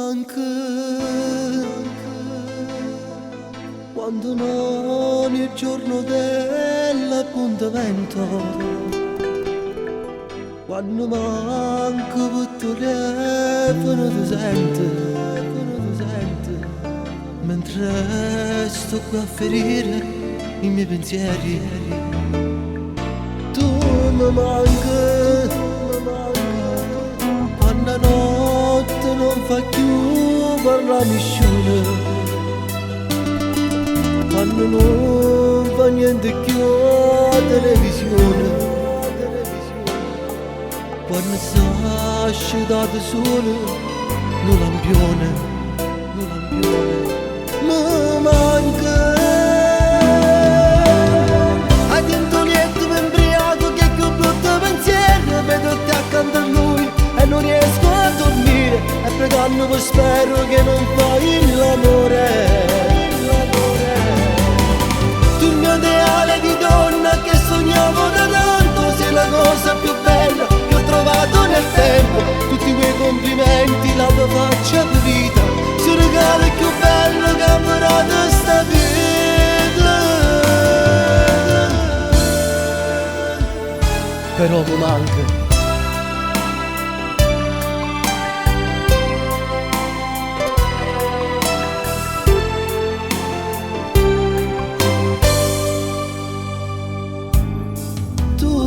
manca quando non è il giorno dell'appuntamento, quando manca il telefono ti sente, mentre sto qui a ferire i miei pensieri. Tu mi manca quando la notte non fa più parlare nessuno, quando non fa niente più la televisione, quando sta asciugato solo un lampione, mi manca. A dentro letto mi imbriaco che più brutto pensiero, vedo te accanto a lui e non riesco a dormire, e pregando poi spero che non fai l'amore. Tu il mio ideale di donna che sognavo da tanto, sei la cosa più bella che ho trovato nel tempo. Tutti quei complimenti, la tua faccia pulita, sei il regalo più bello che avrò da sta vita. Però mi manca.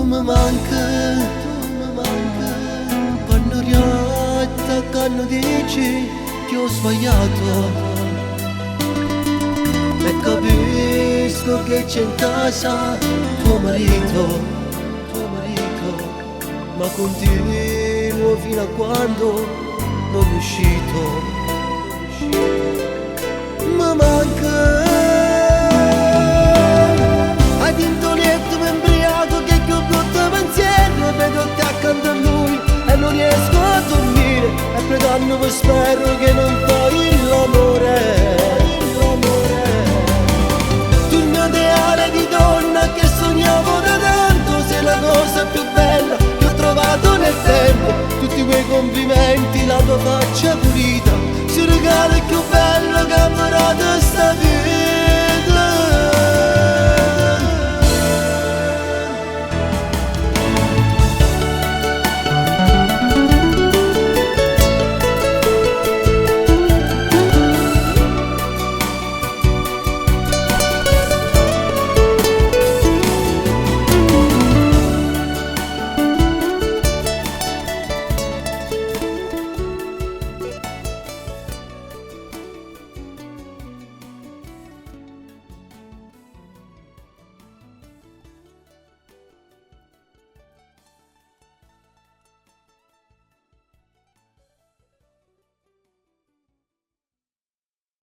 Mi manca quando riatta, quando dici che ho sbagliato, e capisco che c'è in casa tuo marito, ma continuo fino a quando non è uscito. Mi manca. Vedo te accanto a lui e non riesco a dormire, e pregando poi spero che non fai l'amore. Tu il mio ideale di donna che sognavo da tanto, sei la cosa più bella che ho trovato nel tempo. Tutti quei complimenti, la tua faccia pulita, sei il regalo più bello che avrò da sta vita.